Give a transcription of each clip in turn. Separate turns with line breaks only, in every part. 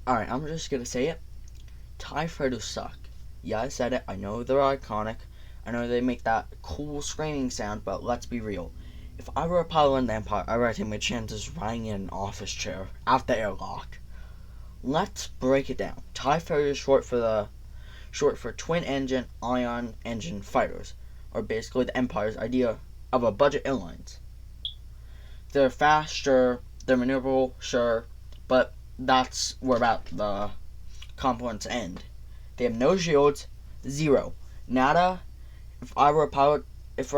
Alright, I'm just gonna say it. TIE fighters suck. Yeah, I said it. I know they're iconic. I know they make that cool screaming sound, but let's be real. If I were a pilot in the Empire, I would take my chances riding in an office chair at the airlock. Let's break it down. TIE fighters short for twin engine ion engine fighters, are basically the Empire's idea of a budget airlines. They're fast, sure. They're maneuverable, sure. But that's where about the components end. They have no shields, zero, nada. If a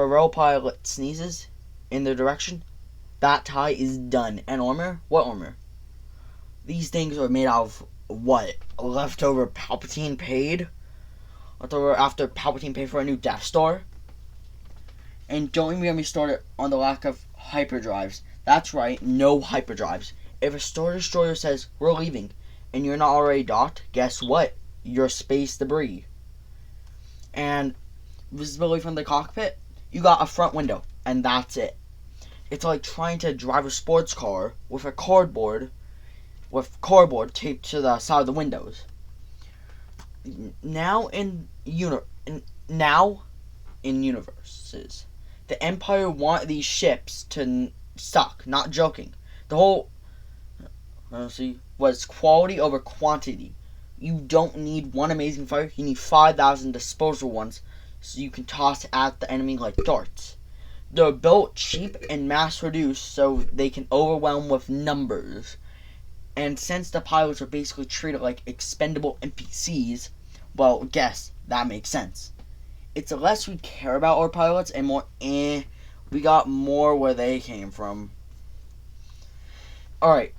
rebel pilot sneezes in their direction, that TIE is done. And armor? What armor? These things are made out of what? Leftover Palpatine paid? Leftover after Palpatine paid for a new Death Star? And don't even get me started on the lack of hyperdrives. That's right, no hyperdrives. If a Star Destroyer says, we're leaving, and you're not already docked, guess what? You're space debris. And visibility from the cockpit, you got a front window, and that's it. It's like trying to drive a sports car with cardboard taped to the side of the windows. Now in universes, the Empire want these ships to suck. Not joking. The whole was quality over quantity. You don't need one amazing fighter. You need 5,000 disposable ones, so you can toss at the enemy like darts. They're built cheap and mass-produced so they can overwhelm with numbers. And since the pilots are basically treated like expendable NPCs, well, guess that makes sense. It's less we care about our pilots and more, we got more where they came from. Alright,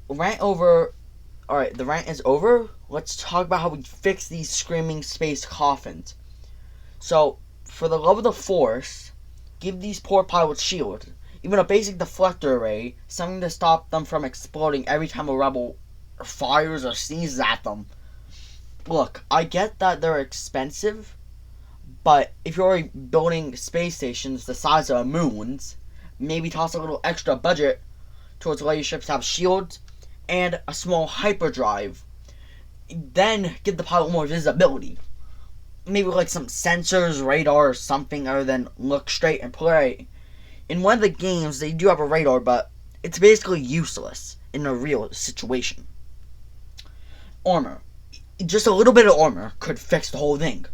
the rant is over. Let's talk about how we fix these screaming space coffins. So, for the love of the Force, give these poor pilots shields. Even a basic deflector array, something to stop them from exploding every time a rebel fires or sneezes at them. Look, I get that they're expensive, but if you're already building space stations the size of moons, maybe toss a little extra budget towards letting ships have shields and a small hyperdrive. Then give the pilot more visibility. Maybe like some sensors, radar, or something other than look straight and play. In one of the games, they do have a radar, but it's basically useless in a real situation. Armor. Just a little bit of armor could fix the whole thing.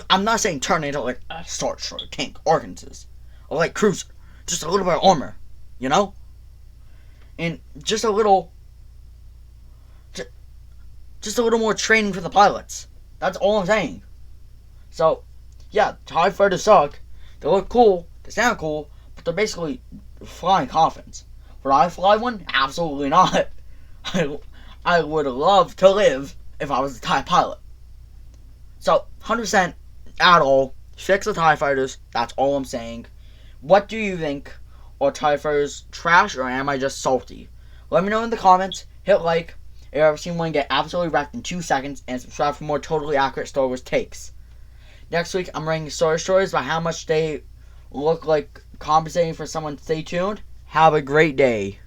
I'm not saying turn it into like a Star Destroyer, tank, Arkansas, or like cruiser. Just a little bit of armor, you know? And just a little more training for the pilots. That's all I'm saying. So, yeah, TIE fighters suck. They look cool, they sound cool, but they're basically flying coffins. Would I fly one? Absolutely not. I would love to live if I was a TIE pilot. So, 100% at all, fix the TIE fighters. That's all I'm saying. What do you think? Are TIE fighters trash, or am I just salty? Let me know in the comments. Hit like if you've ever seen one get absolutely wrecked in 2 seconds, and subscribe for more totally accurate Star Wars takes. Next week, I'm ranking Star Destroyers by how much they look like compensating for someone. Stay tuned. Have a great day.